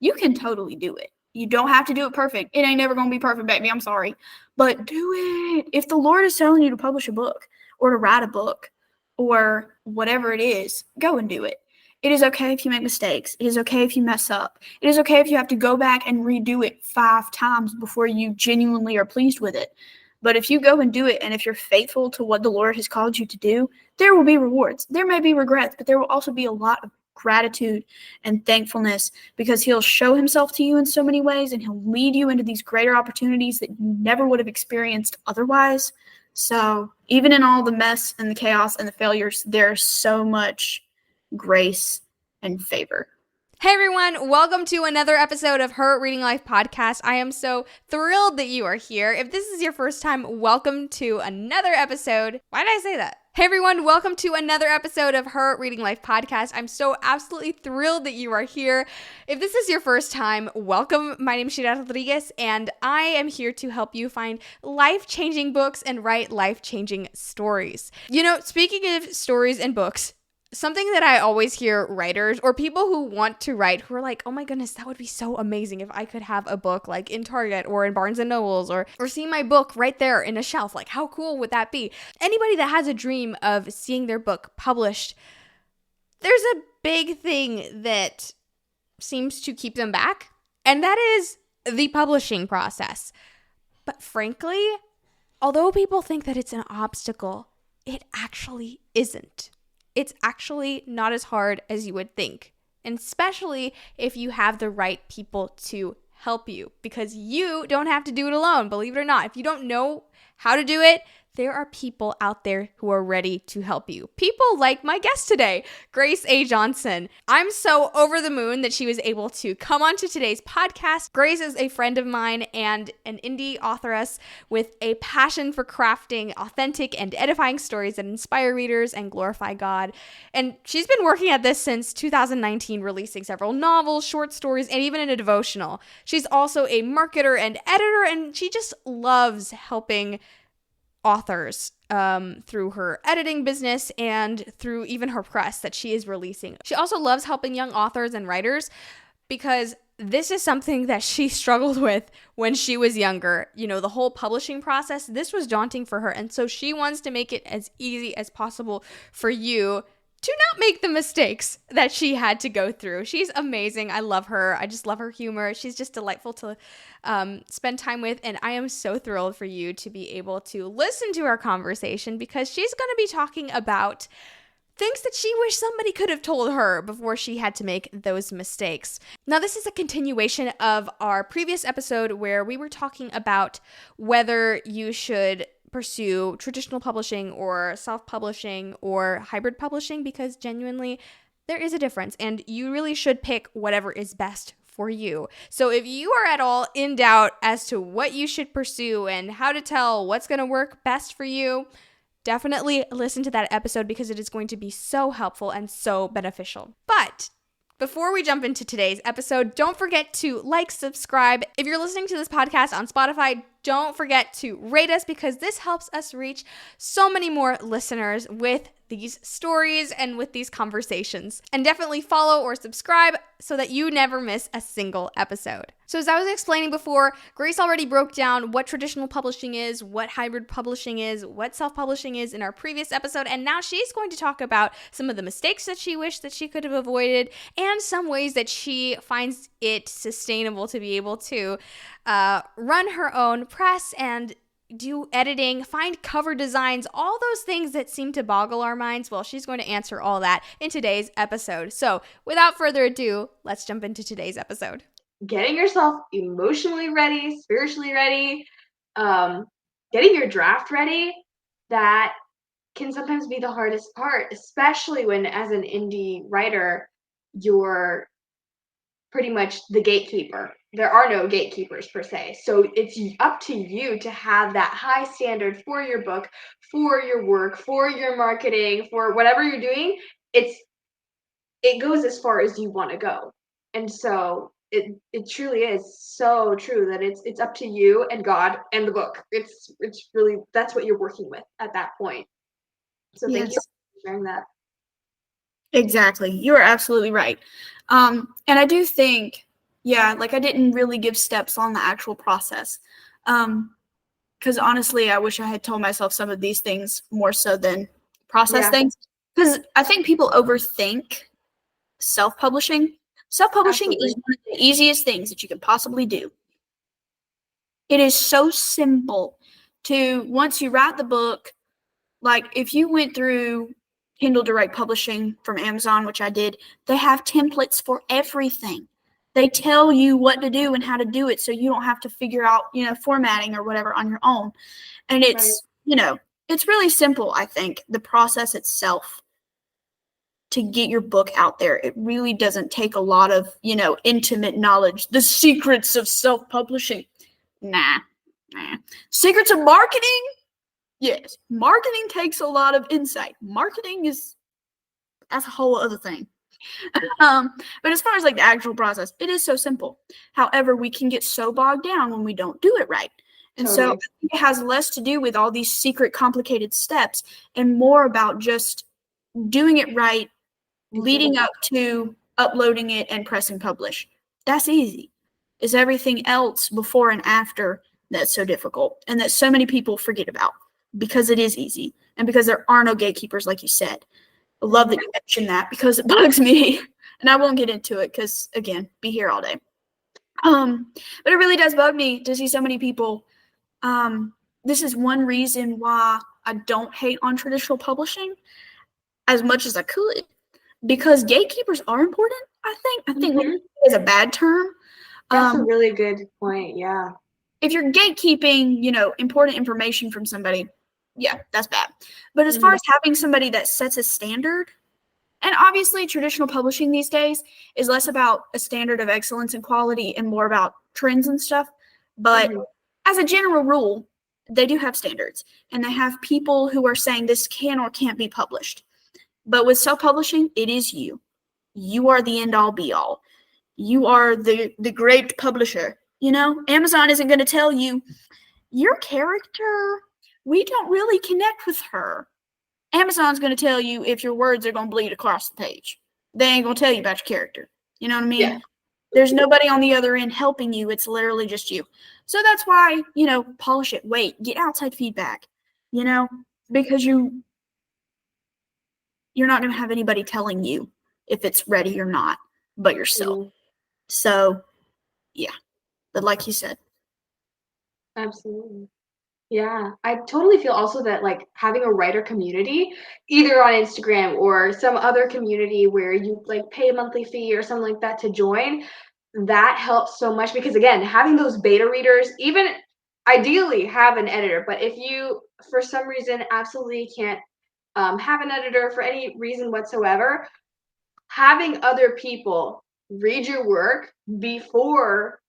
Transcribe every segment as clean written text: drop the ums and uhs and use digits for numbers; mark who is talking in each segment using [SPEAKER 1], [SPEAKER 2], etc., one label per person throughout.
[SPEAKER 1] you can totally do it. You don't have to do it perfect. It ain't never going to be perfect, baby. I'm sorry. But do it. If the Lord is telling you to publish a book or to write a book or whatever it is, go and do it. It is okay if you make mistakes. It is okay if you mess up. It is okay if you have to go back and redo it 5 times before you genuinely are pleased with it. But if you go and do it, and if you're faithful to what the Lord has called you to do, there will be rewards. There may be regrets, but there will also be a lot of gratitude and thankfulness, because he'll show himself to you in so many ways, and he'll lead you into these greater opportunities that you never would have experienced otherwise. So even in all the mess and the chaos and the failures, there's so much grace and favor.
[SPEAKER 2] Hey everyone, welcome to another episode of Her Reading Life podcast. I am so thrilled that you are here. If this is your first time, welcome to another episode. Why did I say that? Hey everyone, welcome to another episode of Her Reading Life podcast. I'm so absolutely thrilled that you are here. If this is your first time, welcome. My name is Shira Rodriguez, and I am here to help you find life-changing books and write life-changing stories. You know, speaking of stories and books, something that I always hear writers or people who want to write who are like, oh my goodness, that would be so amazing if I could have a book like in Target or in Barnes & Nobles or see my book right there in a shelf. Like, how cool would that be? Anybody that has a dream of seeing their book published, there's a big thing that seems to keep them back, and that is the publishing process. But frankly, although people think that it's an obstacle, it actually isn't. It's actually not as hard as you would think, and especially if you have the right people to help you, because you don't have to do it alone, believe it or not. If you don't know how to do it, there are people out there who are ready to help you. People like my guest today, Grace A. Johnson. I'm so over the moon that she was able to come onto today's podcast. Grace is a friend of mine and an indie authoress with a passion for crafting authentic and edifying stories that inspire readers and glorify God. And she's been working at this since 2019, releasing several novels, short stories, and even a devotional. She's also a marketer and editor, and she just loves helping authors through her editing business and through even her press that she is releasing. She also loves helping young authors and writers because this is something that she struggled with when she was younger. You know, the whole publishing process, this was daunting for her. And so she wants to make it as easy as possible for you to not make the mistakes that she had to go through. She's amazing. I love her. I just love her humor. She's just delightful to spend time with. And I am so thrilled for you to be able to listen to our conversation, because she's going to be talking about things that she wished somebody could have told her before she had to make those mistakes. Now, this is a continuation of our previous episode where we were talking about whether you should pursue traditional publishing or self-publishing or hybrid publishing, because genuinely there is a difference and you really should pick whatever is best for you. So if you are at all in doubt as to what you should pursue and how to tell what's going to work best for you, definitely listen to that episode, because it is going to be so helpful and so beneficial. But before we jump into today's episode, don't forget to like, subscribe. If you're listening to this podcast on Spotify, don't forget to rate us, because this helps us reach so many more listeners with these stories and with these conversations. And definitely follow or subscribe so that you never miss a single episode. So as I was explaining before, Grace already broke down what traditional publishing is, what hybrid publishing is, what self-publishing is in our previous episode, and now she's going to talk about some of the mistakes that she wished that she could have avoided and some ways that she finds it sustainable to be able to run her own press and do editing, find cover designs, all those things that seem to boggle our minds. Well, she's going to answer all that in today's episode. So without further ado, let's jump into today's episode.
[SPEAKER 3] Getting yourself emotionally ready, spiritually ready, getting your draft ready, that can sometimes be the hardest part, especially when, as an indie writer, you're pretty much the gatekeeper. There are no gatekeepers per se. So it's up to you to have that high standard for your book, for your work, for your marketing, for whatever you're doing. It goes as far as you want to go. And so it truly is so true that it's up to you and God and the book. It's really, that's what you're working with at that point. So thank you for sharing that.
[SPEAKER 1] Exactly. You are absolutely right. And I do think Yeah, like I didn't really give steps on the actual process. Because honestly, I wish I had told myself some of these things more so than process
[SPEAKER 3] Yeah,
[SPEAKER 1] things. Because I think people overthink self-publishing. Self-publishing is
[SPEAKER 3] absolutely.
[SPEAKER 1] one of the easiest things that you can possibly do. It is so simple to, once you write the book, like if you went through Kindle Direct Publishing from Amazon, which I did, they have templates for everything. They tell you what to do and how to do it so you don't have to figure out, formatting or whatever on your own. And
[SPEAKER 3] Right.
[SPEAKER 1] it's really simple, I think, the process itself to get your book out there. It really doesn't take a lot of, intimate knowledge, the secrets of self-publishing. Nah. Secrets of marketing? Yes. Marketing takes a lot of insight. That's a whole other thing. But as far as like the actual process, it is so simple. However, we can get so bogged down when we don't do it right. And so I
[SPEAKER 3] Totally.
[SPEAKER 1] think it has less to do with all these secret, complicated steps and more about just doing it right,
[SPEAKER 3] And getting
[SPEAKER 1] leading up to uploading it and pressing publish. That's easy. It's everything else before and after that's so difficult and that so many people forget about because it is easy and because there are no gatekeepers, like you said. I love that you mentioned that because it bugs me. And I won't get into it because, again, be here all day. But it really does bug me to see so many people. This is one reason why I don't hate on traditional publishing as much as I could, because gatekeepers are important, I think. I think
[SPEAKER 3] Mhm.
[SPEAKER 1] is a bad term.
[SPEAKER 3] That's a
[SPEAKER 1] Um,
[SPEAKER 3] really good point. Yeah.
[SPEAKER 1] if you're gatekeeping, important information from somebody, yeah, that's bad. But as far
[SPEAKER 3] Mhm.
[SPEAKER 1] as having somebody that sets a standard, and obviously traditional publishing these days is less about a standard of excellence and quality and more about trends and stuff. But
[SPEAKER 3] Mhm.
[SPEAKER 1] as a general rule, they do have standards and they have people who are saying this can or can't be published. But with self-publishing, it is you. You are the end all be all. You are the great publisher. Amazon isn't going to tell you your character, we don't really connect with her. Amazon's going to tell you if your words are going to bleed across the page. They ain't going to tell you about your character. You know what I
[SPEAKER 3] Yeah.
[SPEAKER 1] mean? There's nobody on the other end helping you. It's literally just you. So that's why, polish it. Wait, get outside feedback, because you're not going to have anybody telling you if it's ready or not but yourself.
[SPEAKER 3] Mhm.
[SPEAKER 1] So, yeah. But like you said,
[SPEAKER 3] Absolutely. Yeah, I totally feel also that like having a writer community, either on Instagram or some other community where you like pay a monthly fee or something like that to join, that helps so much because again, having those beta readers, even ideally have an editor, but if you for some reason absolutely can't have an editor for any reason whatsoever, having other people read your work before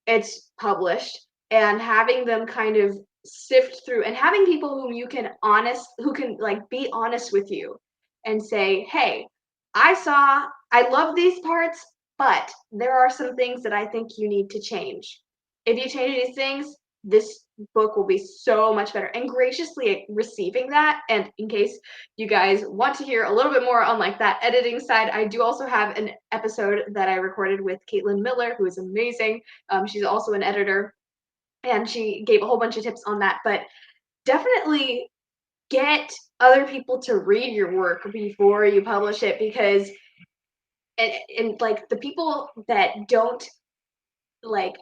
[SPEAKER 3] it's published and having them kind of sift through and having people who can like be honest with you and say, hey, I love these parts, but there are some things that I think you need to change. If you change these things, this book will be so much better, and graciously receiving that. And in case you guys want to hear a little bit more on like that editing side, I do also have an episode that I recorded with Caitlin Miller, who is amazing. She's also an editor, and she gave a whole bunch of tips on that. But definitely get other people to read your work before you publish it, because and like the people that don't like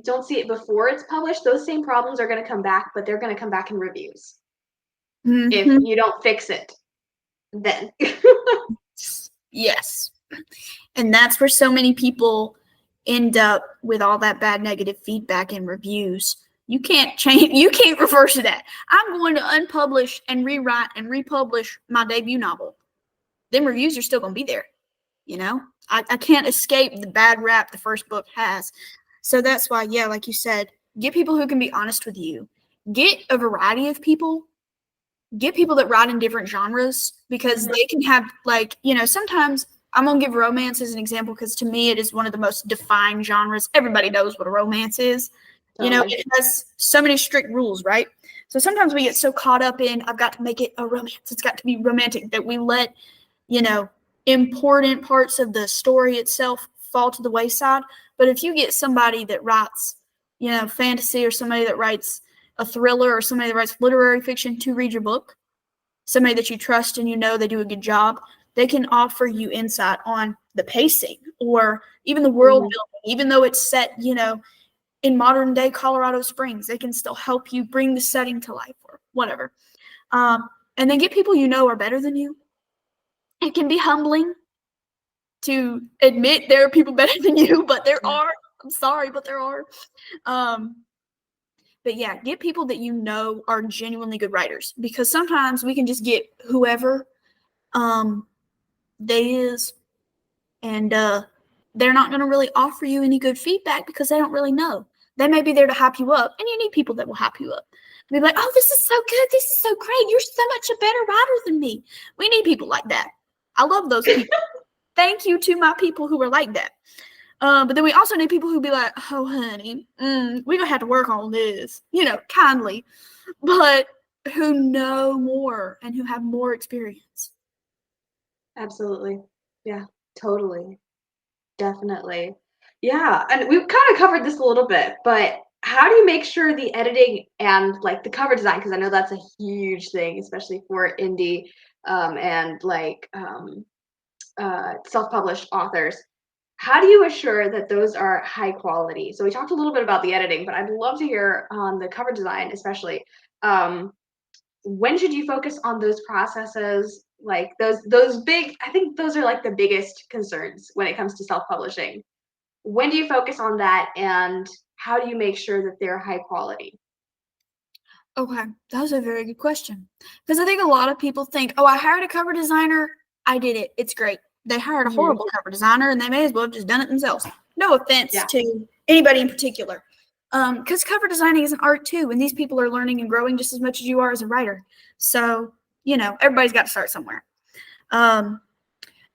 [SPEAKER 3] don't see it before it's published, those same problems are going to come back, but they're going to come back in reviews if
[SPEAKER 1] mm-hmm.
[SPEAKER 3] you don't fix it then.
[SPEAKER 1] Yes. And that's where so many people end up with all that bad negative feedback and reviews. You can't change, you can't reverse that. I'm going to unpublish and rewrite and republish my debut novel. Them reviews are still going to be there. I can't escape the bad rap the first book has. So that's why, yeah, like you said, get people who can be honest with you. Get a variety of people. Get people that write in different genres because they can have sometimes I'm going to give romance as an example because to me it is one of the most defined genres. Everybody knows what a romance is.
[SPEAKER 3] Totally.
[SPEAKER 1] It has so many strict rules, right? So sometimes we get so caught up in I've got to make it a romance. It's got to be romantic that we let, important parts of the story itself fall to the wayside. But if you get somebody that writes, fantasy, or somebody that writes a thriller, or somebody that writes literary fiction to read your book, somebody that you trust and they do a good job, they can offer you insight on the pacing or even the world building, even though it's set, in modern day Colorado Springs. They can still help you bring the setting to life or whatever. And then get people are better than you. It can be humbling to admit there are people better than you, but there are. I'm sorry, but there are. But yeah, get people that are genuinely good writers, because sometimes we can just get whoever they is, and they're not going to really offer you any good feedback because they don't really know. They may be there to hype you up, and you need people that will hype you up. Be like, oh, this is so good. This is so great. You're so much a better writer than me. We need people like that. I love those people. Thank you to my people who are like that. But then we also need people who be like, oh, honey, we're going to have to work on this, kindly, but who know more and who have more experience.
[SPEAKER 3] Absolutely. Yeah, totally. Definitely. Yeah. And we've kind of covered this a little bit, but how do you make sure the editing and like the cover design, because I know that's a huge thing, especially for indie and like self-published authors. How do you assure that those are high quality? So we talked a little bit about the editing, but I'd love to hear on the cover design, especially. When should you focus on those processes? Like those big, I think those are like the biggest concerns when it comes to self-publishing. When do you focus on that, and how do you make sure that they're high quality?
[SPEAKER 1] Okay, that was a very good question. Because I think a lot of people think, oh, I hired a cover designer, I did it, it's great. They hired a horrible cover designer, and they may as well have just done it themselves. No offense to anybody in particular. Because cover designing is an art too, and these people are learning and growing just as much as you are as a writer. So, everybody's got to start somewhere.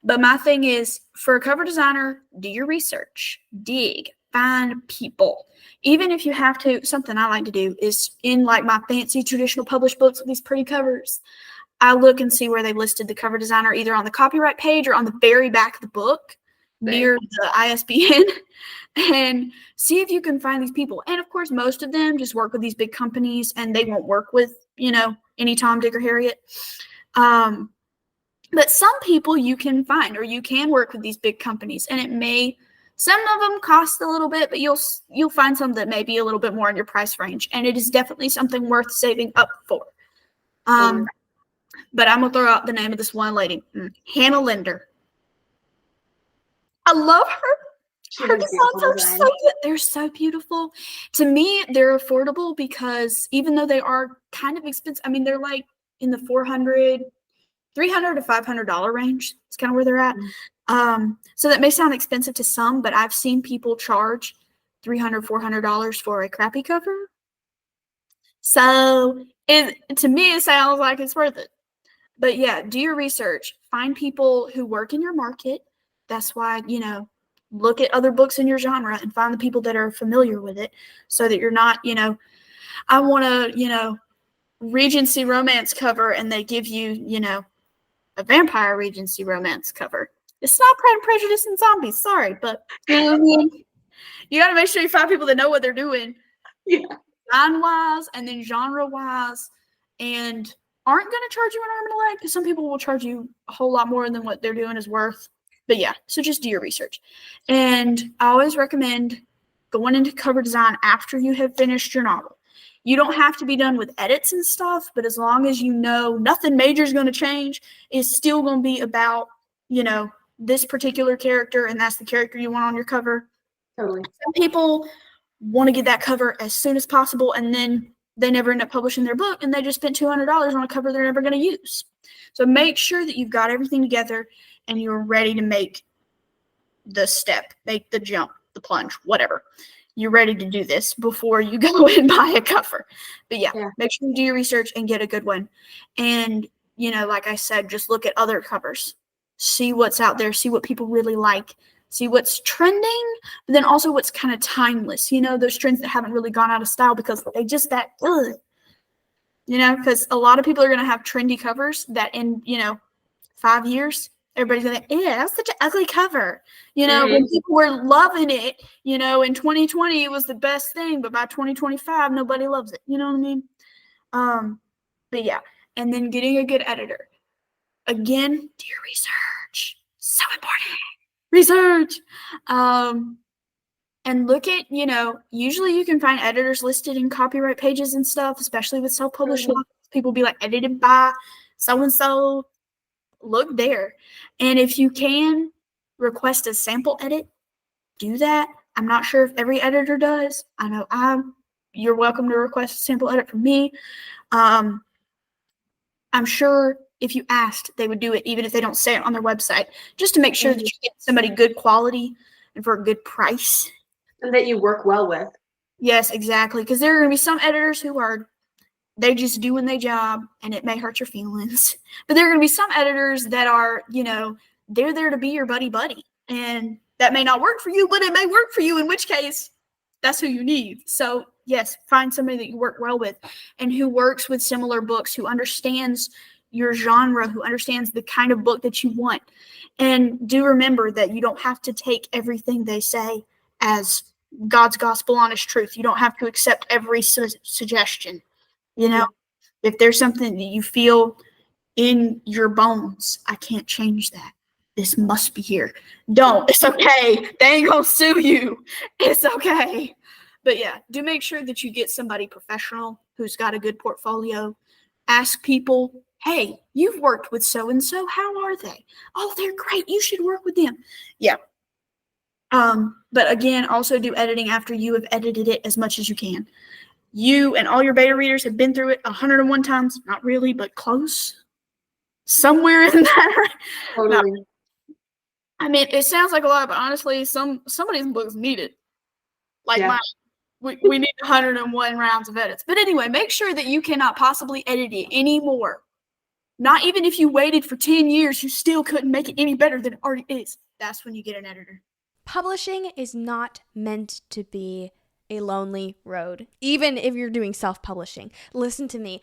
[SPEAKER 1] But my thing is, for a cover designer, do your research, dig, find people. Even if you have to, something I like to do is in like my fancy traditional published books with these pretty covers, I look and see where they listed the cover designer either on the copyright page or on the very back of the book near the ISBN, and see if you can find these people. And of course, most of them just work with these big companies, and they won't work with, any Tom, Dick, or Harriet. But some people you can find, or you can work with these big companies, and some of them cost a little bit, but you'll find some that may be a little bit more in your price range, and it is definitely something worth saving up for. But I'm gonna throw out the name of this one lady, Hannah Linder. I love her. Her designs are so good. They're so beautiful. To me, they're affordable because even though they are kind of expensive, I mean, they're like in the $300 to $500 range. It's kind of where they're at. So that may sound expensive to some, but I've seen people charge $300, $400 for a crappy cover. So to me, it sounds like it's worth it. But yeah, do your research. Find people who work in your market. That's why, look at other books in your genre and find the people that are familiar with it, so that you're not, I want a, Regency romance cover, and they give you, a vampire Regency romance cover. It's not Pride and Prejudice and Zombies, sorry, but you know what I mean? You got to make sure you find people that know what they're doing, design-wise and then genre-wise, and aren't going to charge you an arm and a leg, because some people will charge you a whole lot more than what they're doing is worth. But yeah, so just do your research. And I always recommend going into cover design after you have finished your novel. You don't have to be done with edits and stuff, but as long as nothing major is going to change, it's still going to be about, this particular character, and that's the character you want on your cover.
[SPEAKER 3] Totally.
[SPEAKER 1] Some people want to get that cover as soon as possible, and then they never end up publishing their book, and they just spent $200 on a cover they're never going to use. So make sure that you've got everything together and you're ready to make the step, make the jump, the plunge, whatever. You're ready to do this before you go and buy a cover. But yeah, make sure you do your research and get a good one. And, like I said, just look at other covers. See what's out there. See what people really like. See what's trending, but then also what's kind of timeless. Those trends that haven't really gone out of style because they just that good. Because a lot of people are going to have trendy covers that in, 5 years, everybody's gonna, yeah, that's such an ugly cover. When people were loving it, in 2020 it was the best thing, but by 2025 nobody loves it. You know what I mean? But yeah, and then getting a good editor. Again, do your research. So important. Research. And look at, usually you can find editors listed in copyright pages and stuff, especially with self-published novels. People be like, edited by so-and-so. Look there. And if you can request a sample edit, do that. I'm not sure if every editor does. I know you're welcome to request a sample edit from me. I'm sure if you asked, they would do it, even if they don't say it on their website, just to make sure that you get somebody good quality and for a good price.
[SPEAKER 3] And that you work well with. Yes,
[SPEAKER 1] exactly. Because there are going to be some editors who they're just doing their job, and it may hurt your feelings. But there are going to be some editors that are, they're there to be your buddy. And that may not work for you, but it may work for you, in which case that's who you need. So yes, find somebody that you work well with and who works with similar books, who understands your genre, who understands the kind of book that you want. And do remember that you don't have to take everything they say as God's gospel honest truth. You don't have to accept every suggestion. If there's something that you feel in your bones, I can't change that. This must be here. Don't. It's okay. They ain't gonna sue you. It's okay. But yeah, do make sure that you get somebody professional who's got a good portfolio. Ask people, hey, you've worked with so-and-so. How are they? Oh, they're great. You should work with them. Yeah. But again, also do editing after you have edited it as much as you can. You and all your beta readers have been through it 101 times. Not really, but close. Somewhere in that.
[SPEAKER 3] Totally.
[SPEAKER 1] No. I mean, it sounds like a lot, but honestly, some of these books need it. Like mine. We need 101 rounds of edits. But anyway, make sure that you cannot possibly edit it anymore. Not even if you waited for 10 years, you still couldn't make it any better than it already is. That's when you get an editor.
[SPEAKER 2] Publishing is not meant to be a lonely road, even if you're doing self-publishing. Listen to me.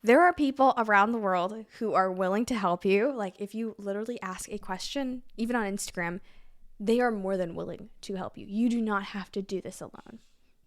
[SPEAKER 2] There are people around the world who are willing to help you. Like if you literally ask a question, even on Instagram, they are more than willing to help you. You do not have to do this alone.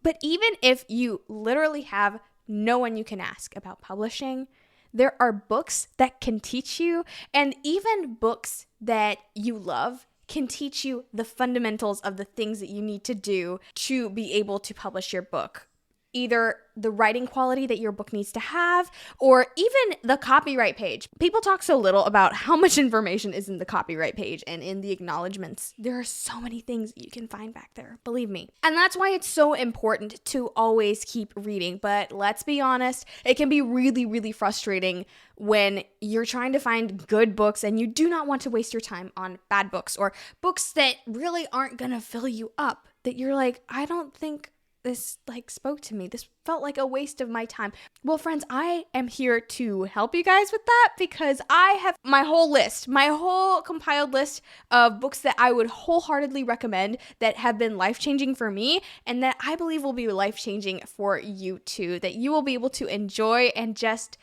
[SPEAKER 2] But even if you literally have no one you can ask about publishing, there are books that can teach you, and even books that you love can teach you the fundamentals of the things that you need to do to be able to publish your book. Either the writing quality that your book needs to have, or even the copyright page. People talk so little about how much information is in the copyright page and in the acknowledgments. There are so many things you can find back there, believe me. And that's why it's so important to always keep reading. But let's be honest, it can be really, really frustrating when you're trying to find good books and you do not want to waste your time on bad books or books that really aren't gonna fill you up. That you're like, I don't think this spoke to me. This felt like a waste of my time. Well, friends, I am here to help you guys with that because I have my whole compiled list of books that I would wholeheartedly recommend that have been life-changing for me and that I believe will be life-changing for you too, that you will be able to enjoy and just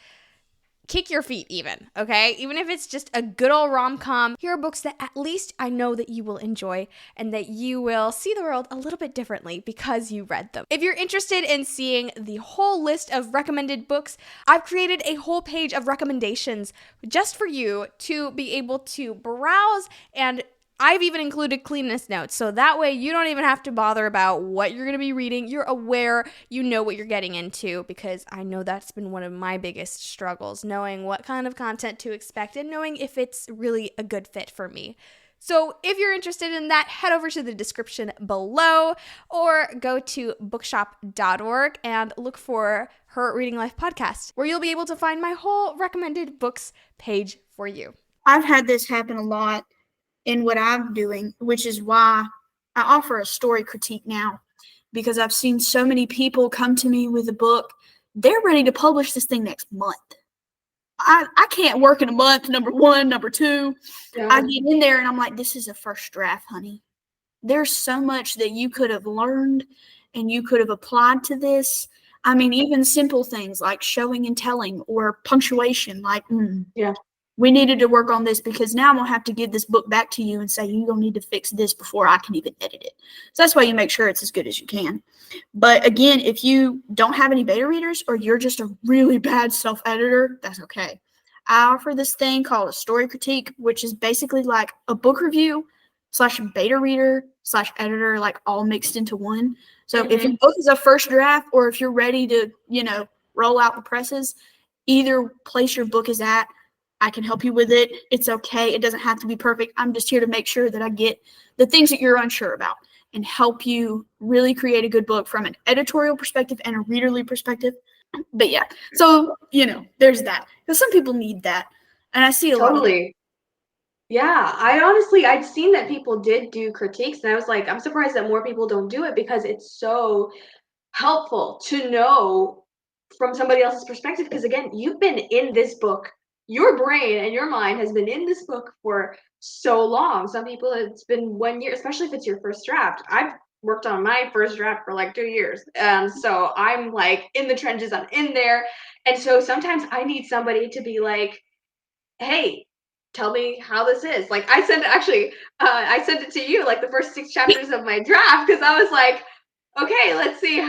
[SPEAKER 2] kick your feet even, okay? Even if it's just a good old rom-com, here are books that at least I know that you will enjoy and that you will see the world a little bit differently because you read them. If you're interested in seeing the whole list of recommended books, I've created a whole page of recommendations just for you to be able to browse, and I've even included cleanness notes, so that way you don't even have to bother about what you're going to be reading. You're aware, you know what you're getting into, because I know that's been one of my biggest struggles, knowing what kind of content to expect and knowing if it's really a good fit for me. So if you're interested in that, head over to the description below or go to bookshop.org and look for Her Reading Life podcast, where you'll be able to find my whole recommended books page for you.
[SPEAKER 1] I've had this happen a lot in what I'm doing, which is why I offer a story critique now, because I've seen so many people come to me with a book. They're ready to publish this thing next month. I can't work in a month, number one. Number two, I get in there and I'm like, this is a first draft, honey. There's so much that you could have learned and you could have applied to this. I mean, even simple things like showing and telling or punctuation, we needed to work on this because now I'm going to have to give this book back to you and say, you're going to need to fix this before I can even edit it. So that's why you make sure it's as good as you can. But again, if you don't have any beta readers or you're just a really bad self-editor, that's okay. I offer this thing called a story critique, which is basically like a book review / beta reader / editor, like all mixed into one. So if your book is a first draft or if you're ready to, roll out the presses, either place your book is at, I can help you with it. It's okay. It doesn't have to be perfect. I'm just here to make sure that I get the things that you're unsure about and help you really create a good book from an editorial perspective and a readerly perspective. But yeah, so, there's that. Because some people need that. And I see a lot of
[SPEAKER 3] Totally. Yeah, I'd seen that people did do critiques, and I was like, I'm surprised that more people don't do it because it's so helpful to know from somebody else's perspective. Because again, you've been in this book, your brain and your mind has been in this book for so long. Some people it's been 1 year, especially if it's your first draft. I've worked on my first draft for like 2 years. So I'm like in the trenches, I'm in there. And so sometimes I need somebody to be like, hey, tell me how this is. Like I sent it to you, like the first 6 chapters of my draft, because I was like, okay, let's see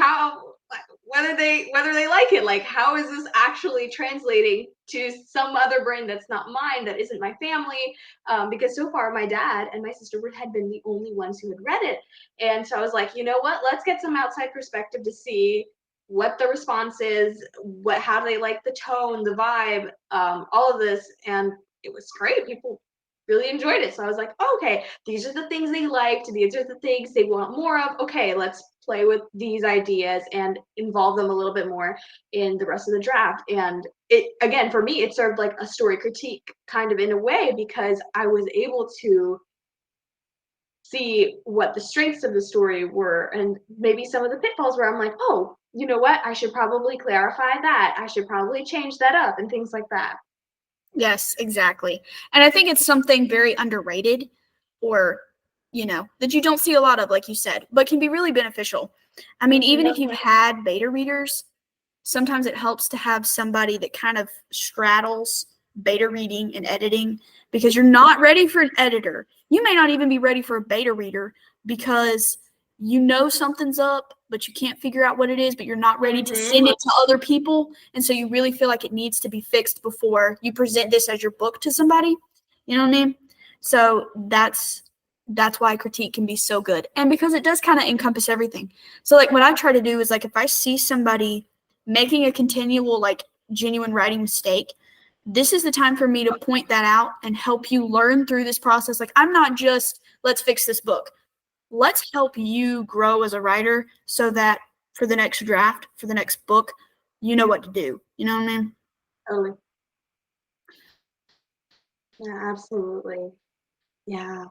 [SPEAKER 3] whether they like it. Like, how is this actually translating to some other brain that's not mine, that isn't my family? Because so far my dad and my sister had been the only ones who had read it. And so I was like, you know what? Let's get some outside perspective to see what the response is, how do they like the tone, the vibe, all of this. And it was great. People really enjoyed it. So I was like, oh, okay, these are the things they liked, these are the things they want more of. Okay, let's play with these ideas and involve them a little bit more in the rest of the draft. And it, again, for me, it served like a story critique kind of in a way, because I was able to see what the strengths of the story were and maybe some of the pitfalls where I'm like, oh, you know what? I should probably clarify that. I should probably change that up and things like that.
[SPEAKER 1] Yes, exactly. And I think it's something very underrated or, that you don't see a lot of, like you said, but can be really beneficial. I mean, even if you've had beta readers, sometimes it helps to have somebody that kind of straddles beta reading and editing, because you're not ready for an editor. You may not even be ready for a beta reader because something's up, but you can't figure out what it is, but you're not ready to send it to other people. And so you really feel like it needs to be fixed before you present this as your book to somebody. You know what I mean? So that's why critique can be so good. And because it does kind of encompass everything. So like what I try to do is, like, if I see somebody making a continual, like, genuine writing mistake, this is the time for me to point that out and help you learn through this process. Like, I'm not just, let's fix this book. Let's help you grow as a writer so that for the next draft, for the next book, you know what to do. You know what I mean?
[SPEAKER 3] Totally. Yeah, absolutely. Yeah.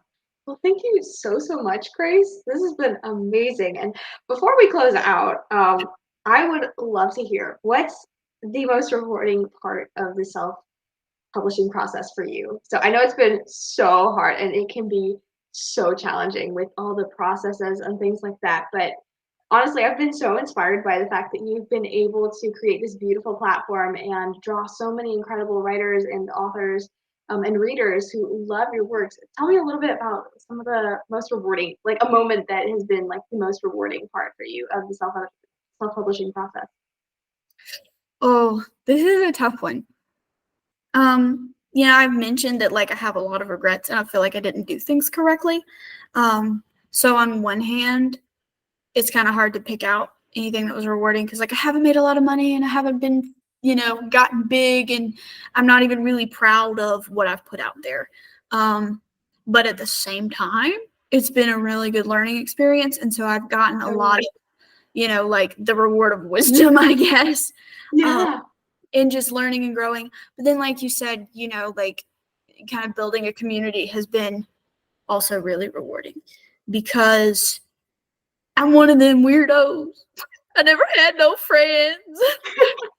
[SPEAKER 3] Well, thank you so much, Grace. This has been amazing. And before we close out, I would love to hear what's the most rewarding part of the self-publishing process for you. So I know it's been so hard and it can be so challenging with all the processes and things like that. But honestly, I've been so inspired by the fact that you've been able to create this beautiful platform and draw so many incredible writers and authors and readers who love your works. Tell me a little bit about some of the most rewarding, like a moment that has been like the most rewarding part for you of the self-publishing process.
[SPEAKER 1] Oh, this is a tough one. I've mentioned that, like, I have a lot of regrets and I feel like I didn't do things correctly. So on one hand, it's kind of hard to pick out anything that was rewarding because, like, I haven't made a lot of money and I haven't been, gotten big, and I'm not even really proud of what I've put out there. But at the same time, it's been a really good learning experience. And so I've gotten a lot of, like, the reward of wisdom, I guess.
[SPEAKER 3] Yeah.
[SPEAKER 1] And just learning and growing. But then, like you said, like, kind of building a community has been also really rewarding because I'm one of them weirdos. I never had no friends.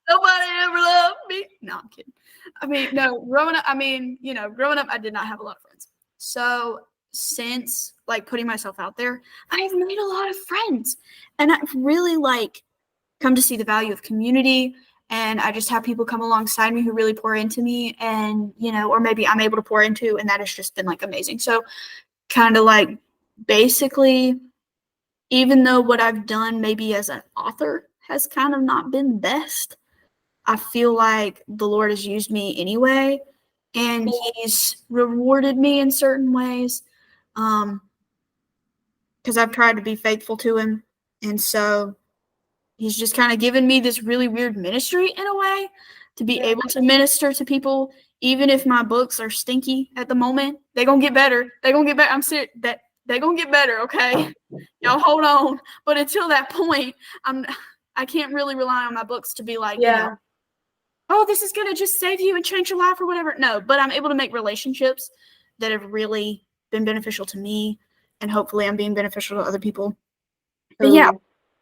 [SPEAKER 1] Nobody ever loved me. No, I'm kidding. I mean, no, growing up, I did not have a lot of friends. So since, like, putting myself out there, I've made a lot of friends. And I've really, like, come to see the value of community. and I just have people come alongside me who really pour into me, and, or maybe I'm able to pour into, and that has just been like amazing. So kind of like basically, even though what I've done maybe as an author has kind of not been the best, I feel like the Lord has used me anyway, and he's rewarded me in certain ways, because I've tried to be faithful to him. And so he's just kind of given me this really weird ministry in a way to be able to minister to people, even if my books are stinky at the moment. They're going to get better. They're going to get better. I'm serious. They're going to get better, okay? Y'all hold on. But until that point, I can't really rely on my books to be like, oh, this is going to just save you and change your life or whatever. No, but I'm able to make relationships that have really been beneficial to me, and hopefully I'm being beneficial to other people. But yeah,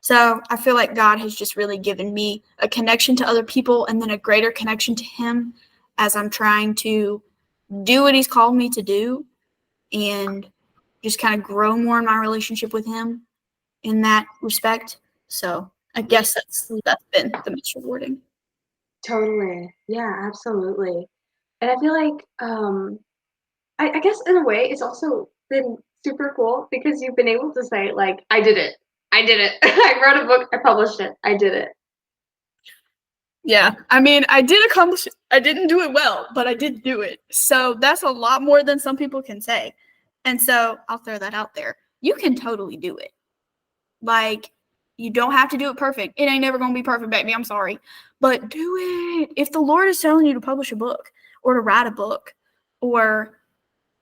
[SPEAKER 1] so I feel like God has just really given me a connection to other people, and then a greater connection to him as I'm trying to do what he's called me to do, and just kind of grow more in my relationship with him in that respect. So I guess that's been the most rewarding.
[SPEAKER 3] Totally. Yeah, absolutely. And I feel like, I guess in a way, it's also been super cool because you've been able to say, like, I did it. I did it. I wrote a book. I published it. I did it.
[SPEAKER 1] Yeah, I mean, I did accomplish it. I didn't do it well, but I did do it. So that's a lot more than some people can say. And so I'll throw that out there. You can totally do it. Like, you don't have to do it perfect. It ain't never going to be perfect, baby. I'm sorry. But do it. If the Lord is telling you to publish a book or to write a book or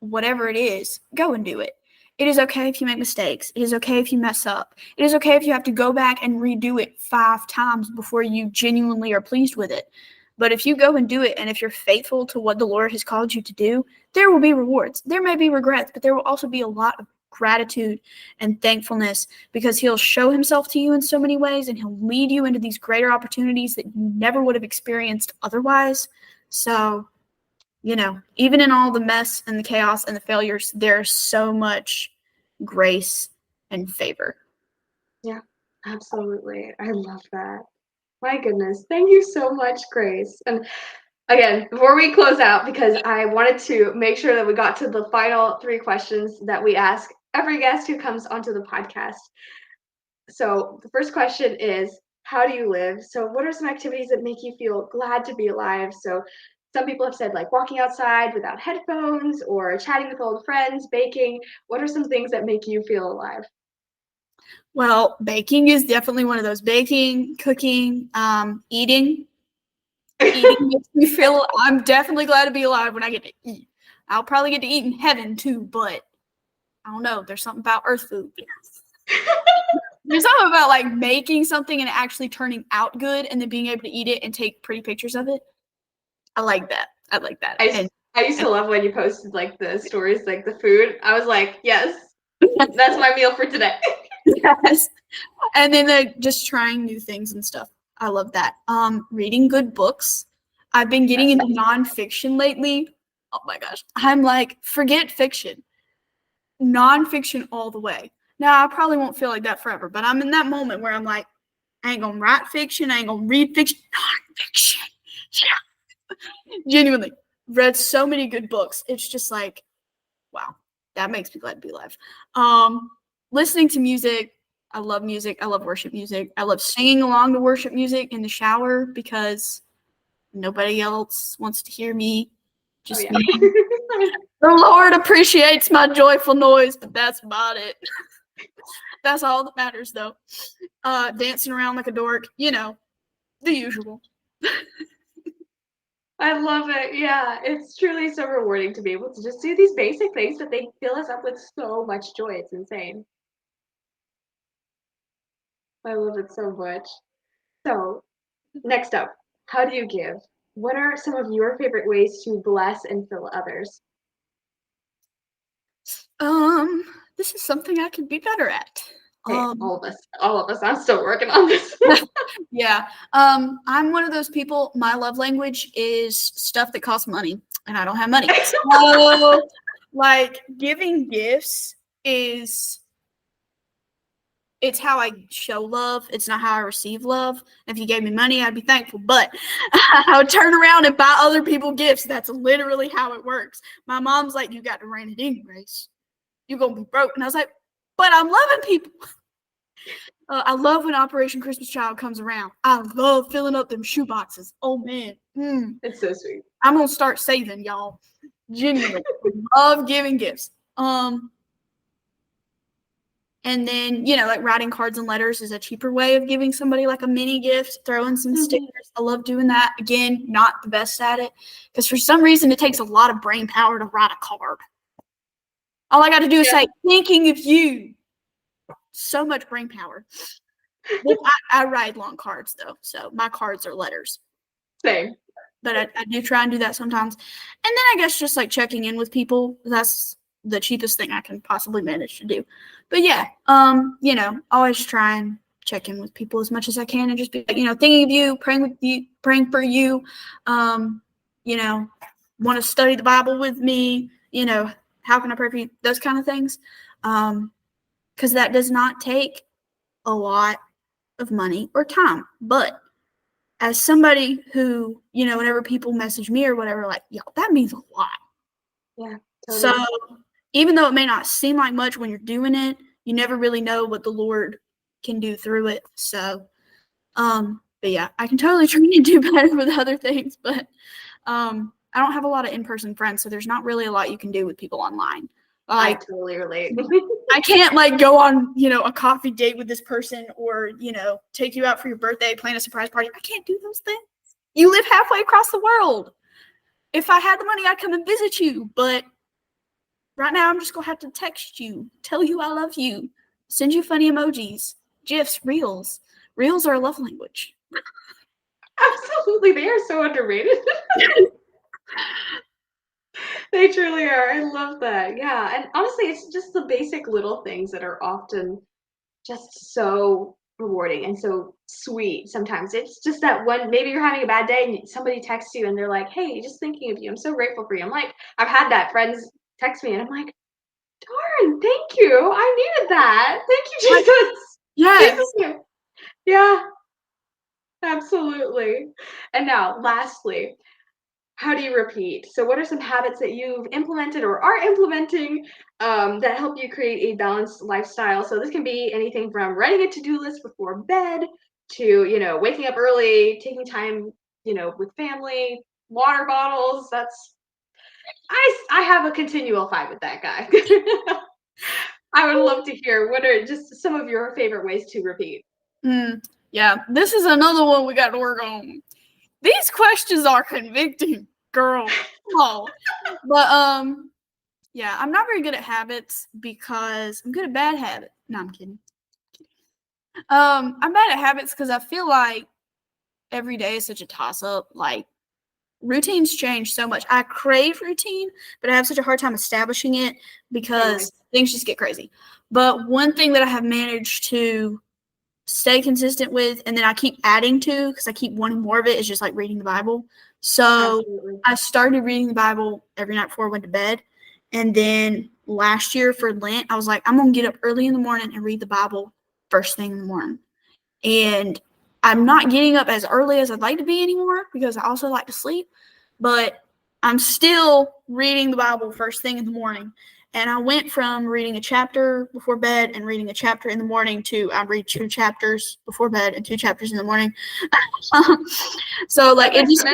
[SPEAKER 1] whatever it is, go and do it. It is okay if you make mistakes. It is okay if you mess up. It is okay if you have to go back and redo it 5 times before you genuinely are pleased with it. But if you go and do it, and if you're faithful to what the Lord has called you to do, there will be rewards. There may be regrets, but there will also be a lot of gratitude and thankfulness, because he'll show himself to you in so many ways, and he'll lead you into these greater opportunities that you never would have experienced otherwise. So, even in all the mess and the chaos and the failures, there's so much grace and favor.
[SPEAKER 3] Yeah, absolutely. I love that. My goodness. Thank you so much, Grace. And again, before we close out, because I wanted to make sure that we got to the final 3 questions that we ask every guest who comes onto the podcast. So the first question is, how do you live? So what are some activities that make you feel glad to be alive? So some people have said, like, walking outside without headphones, or chatting with old friends, baking. What are some things that make you feel alive?
[SPEAKER 1] Well, baking is definitely one of those. Baking, cooking, eating. Eating makes me feel, I'm definitely glad to be alive when I get to eat. I'll probably get to eat in heaven too, but I don't know. There's something about earth food. There's something about like making something and actually turning out good, and then being able to eat it and take pretty pictures of it. I like that.
[SPEAKER 3] I used to love when you posted like the stories, like the food. I was like, yes, that's my meal for today.
[SPEAKER 1] Yes. And then just trying new things and stuff. I love that. Reading good books. I've been getting into nonfiction lately. Oh my gosh. I'm like, forget fiction. Nonfiction all the way. Now, I probably won't feel like that forever, but I'm in that moment where I'm like, I ain't gonna write fiction. I ain't gonna read fiction. Nonfiction. Yeah. Genuinely. Read so many good books. It's just like, wow. That makes me glad to be alive. Listening to music. I love music. I love worship music. I love singing along to worship music in the shower because nobody else wants to hear me. Just me. The Lord appreciates my joyful noise, but that's about it. That's all that matters, though. Dancing around like a dork, the usual.
[SPEAKER 3] I love it. Yeah, it's truly so rewarding to be able to just do these basic things, but they fill us up with so much joy. It's insane. I love it so much. So, next up, how do you give? What are some of your favorite ways to bless and fill others?
[SPEAKER 1] This is something I could be better at.
[SPEAKER 3] Hey, all of us. I'm still working on this.
[SPEAKER 1] Yeah. I'm one of those people. My love language is stuff that costs money, and I don't have money. So, like, giving gifts is it's how I show love. It's not how I receive love. If you gave me money, I'd be thankful. But I would turn around and buy other people gifts. That's literally how it works. My mom's like, you got to rent it anyways. You're going to be broke. And I was like, but I'm loving people. I love when Operation Christmas Child comes around. I love filling up them shoe boxes. Oh, man.
[SPEAKER 3] It's so sweet.
[SPEAKER 1] I'm going to start saving, y'all. Genuinely. Love giving gifts. And then, like writing cards and letters is a cheaper way of giving somebody like a mini gift, throw in some stickers. I love doing that. Again, not the best at it because for some reason it takes a lot of brain power to write a card. All I got to do is say, thinking of you. So much brain power. Well, I write long cards though, so my cards are letters.
[SPEAKER 3] Same.
[SPEAKER 1] But I do try and do that sometimes. And then I guess just like checking in with people. That's the cheapest thing I can possibly manage to do. But yeah, always try and check in with people as much as I can and just be like, thinking of you, praying for you, want to study the Bible with me, how can I pray for you? Those kind of things. Because that does not take a lot of money or time. But as somebody who, whenever people message me or whatever, like, that means a lot.
[SPEAKER 3] Yeah. Totally.
[SPEAKER 1] So even though it may not seem like much when you're doing it, you never really know what the Lord can do through it. So, but yeah, I can totally try to do better with other things, but I don't have a lot of in-person friends, so there's not really a lot you can do with people online.
[SPEAKER 3] I totally relate.
[SPEAKER 1] I can't go on, a coffee date with this person or, take you out for your birthday, plan a surprise party. I can't do those things. You live halfway across the world. If I had the money, I'd come and visit you. But right now, I'm just going to have to text you, tell you I love you, send you funny emojis, GIFs, Reels. Reels are a love language.
[SPEAKER 3] Absolutely. They are so underrated. They truly are. I love that. Yeah. And honestly, it's just the basic little things that are often just so rewarding and so sweet. Sometimes it's just that one, maybe you're having a bad day and somebody texts you and they're like, hey, just thinking of you. I'm so grateful for you. I'm like, I've had that friends text me and I'm like, darn, thank you. I needed that. Thank you, Jesus.
[SPEAKER 1] Yes.
[SPEAKER 3] Thank you. Yeah, absolutely. And now, lastly, how do you repeat? So what are some habits that you've implemented or are implementing that help you create a balanced lifestyle? So this can be anything from writing a to-do list before bed to, waking up early, taking time, with family, water bottles. I have a continual fight with that guy. I would love to hear what are just some of your favorite ways to repeat.
[SPEAKER 1] Yeah, this is another one we got to work on. These questions are convicting, girl. Oh, but yeah, I'm not very good at habits because I'm good at bad habits. No, I'm kidding. I'm bad at habits because I feel like every day is such a toss-up. Like routines change so much. I crave routine, but I have such a hard time establishing it because things just get crazy. But one thing that I have managed to stay consistent with, and then I keep adding to because I keep wanting more of it, is just like reading the Bible. So I started reading the Bible every night before I went to bed. And then last year for Lent, I was like, I'm going to get up early in the morning and read the Bible first thing in the morning. And I'm not getting up as early as I'd like to be anymore because I also like to sleep. But I'm still reading the Bible first thing in the morning. And I went from reading a chapter before bed and reading a chapter in the morning to I read 2 chapters before bed and 2 chapters in the morning. So like it just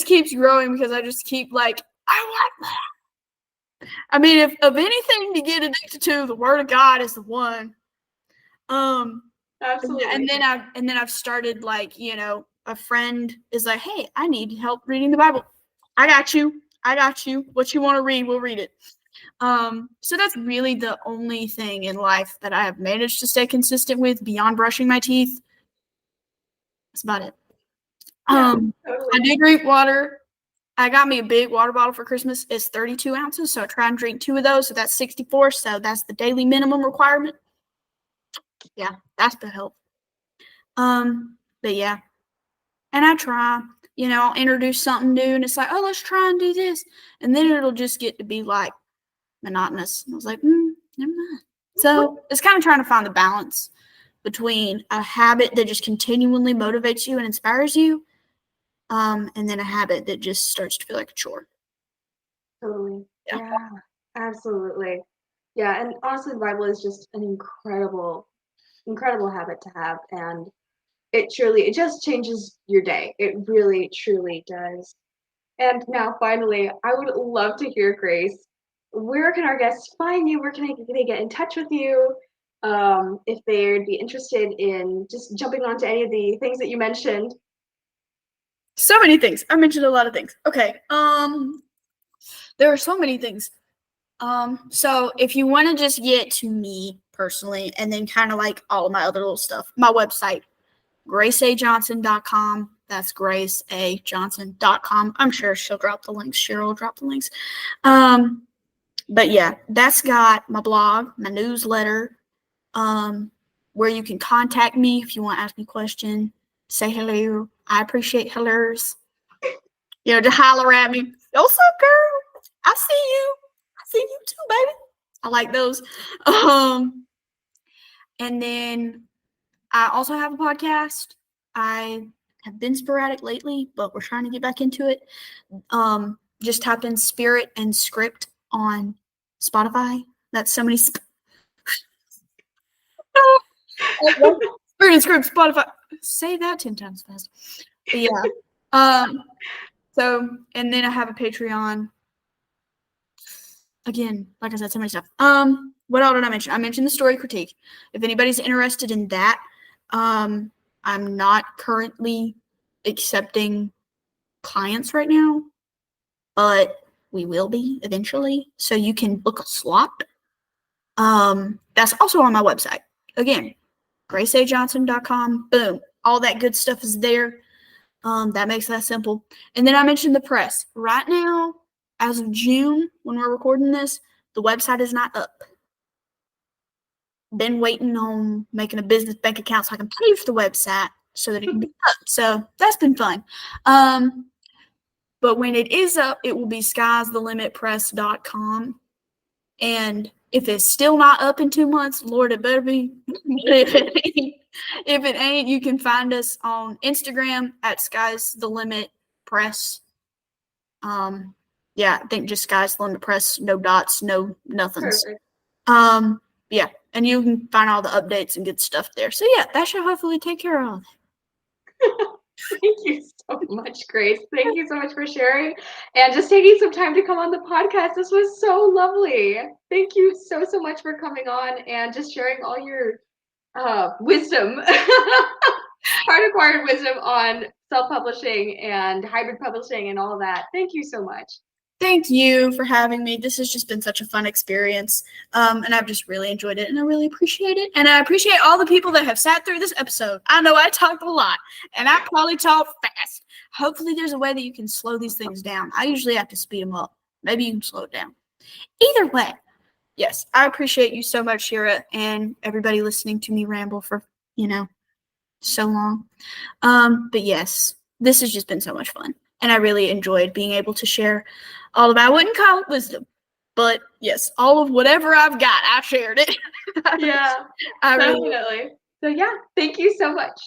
[SPEAKER 1] keeps growing because I just keep like, I want that. I mean, if of anything to get addicted to, the Word of God is the one.
[SPEAKER 3] Absolutely.
[SPEAKER 1] And then I've started like, a friend is like, hey, I need help reading the Bible. I got you. What you want to read, we'll read it. So that's really the only thing in life that I have managed to stay consistent with beyond brushing my teeth. That's about it. Totally. I do drink water. I got me a big water bottle for Christmas. It's 32 ounces, so I try and drink 2 of those. So that's 64. So that's the daily minimum requirement. Yeah, that's the help. But yeah, and I try. I'll introduce something new, and it's like, oh, let's try and do this, and then it'll just get to be like monotonous. And I was like, never mind. So it's kind of trying to find the balance between a habit that just continually motivates you and inspires you, and then a habit that just starts to feel like a chore.
[SPEAKER 3] Totally.
[SPEAKER 1] Yeah.
[SPEAKER 3] Yeah, absolutely. Yeah, and honestly, the Bible is just an incredible habit to have, and it just changes your day. It really, truly does. And now, finally, I would love to hear, Grace, where can our guests find you? Where can they get in touch with you? If they'd be interested in just jumping onto any of the things that you mentioned.
[SPEAKER 1] So many things. I mentioned a lot of things. Okay. There are so many things. So if you want to just get to me personally and then kind of like all of my other little stuff, my website, graceajohnson.com. That's graceajohnson.com. I'm sure she'll drop the links. Cheryl will drop the links. But yeah, that's got my blog, my newsletter, where you can contact me if you want to ask me a question, say hello. I appreciate hellos. To holler at me. What's up, girl? I see you. I see you too, baby. I like those. And then I also have a podcast. I have been sporadic lately, but we're trying to get back into it. Just type in Spirit and Script on Spotify. That's so many. Spirit and Script, Spotify. Say that 10 times fast. But yeah. So, and then I have a Patreon. Again, like I said, so many stuff. What all did I mention? I mentioned the story critique. If anybody's interested in that, I'm not currently accepting clients right now, but we will be eventually. So you can book a slot. That's also on my website. Again, graceajohnson.com. Boom. All that good stuff is there. That makes that simple. And then I mentioned the press. Right now, as of June, when we're recording this, the website is not up. Been waiting on making a business bank account so I can pay for the website so that it can be up. So that's been fun. But when it is up, it will be sky'sthelimitpress.com. And if it's still not up in 2 months, Lord, it better be. If it ain't, you can find us on Instagram at Sky's the Limit Press. Yeah, I think just Sky's the Limit Press, no dots, no nothings.
[SPEAKER 3] Perfect.
[SPEAKER 1] Yeah, and you can find all the updates and good stuff there. So yeah, that should hopefully take care of it.
[SPEAKER 3] Thank you so much, Grace. Thank you so much for sharing and just taking some time to come on the podcast. This was so lovely. Thank you so much for coming on and just sharing all your wisdom, hard-acquired wisdom on self-publishing and hybrid publishing and all of that. Thank you so much.
[SPEAKER 1] Thank you for having me. This has just been such a fun experience, and I've just really enjoyed it, and I really appreciate it. And I appreciate all the people that have sat through this episode. I know I talked a lot, and I probably talk fast. Hopefully there's a way that you can slow these things down. I usually have to speed them up. Maybe you can slow it down. Either way, yes, I appreciate you so much, Shira, and everybody listening to me ramble for, so long. But yes, this has just been so much fun. And I really enjoyed being able to share all of, I wouldn't call it wisdom, but yes, all of whatever I've got, I shared it.
[SPEAKER 3] Yeah, definitely. So yeah, thank you so much.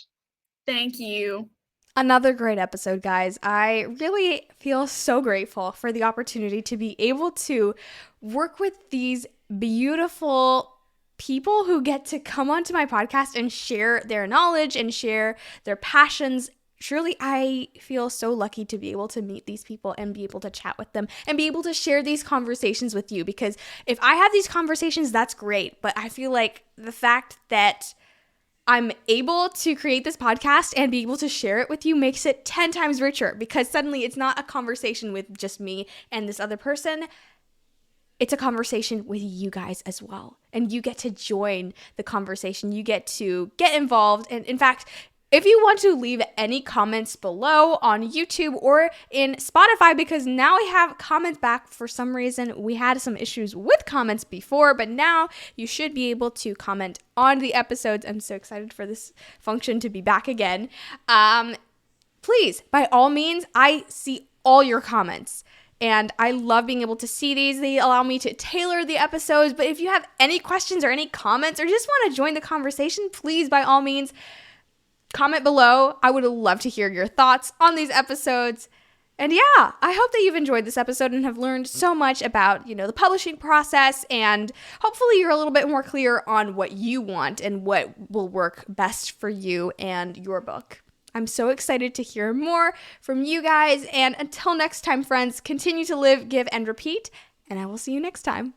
[SPEAKER 1] Thank you.
[SPEAKER 2] Another great episode, guys. I really feel so grateful for the opportunity to be able to work with these beautiful people who get to come onto my podcast and share their knowledge and share their passions. Truly, I feel so lucky to be able to meet these people and be able to chat with them and be able to share these conversations with you, because if I have these conversations, that's great. But I feel like the fact that I'm able to create this podcast and be able to share it with you makes it 10 times richer, because suddenly it's not a conversation with just me and this other person. It's a conversation with you guys as well. And you get to join the conversation. You get to get involved. And in fact, if you want to leave any comments below on YouTube or in Spotify, because now we have comments back for some reason. We had some issues with comments before, but now you should be able to comment on the episodes. I'm so excited for this function to be back again. Please, by all means, I see all your comments. and I love being able to see these. They allow me to tailor the episodes, but if you have any questions or any comments or just want to join the conversation, please, by all means, comment below. I would love to hear your thoughts on these episodes. And yeah, I hope that you've enjoyed this episode and have learned so much about, the publishing process, and hopefully you're a little bit more clear on what you want and what will work best for you and your book. I'm so excited to hear more from you guys. And until next time, friends, continue to live, give, and repeat. And I will see you next time.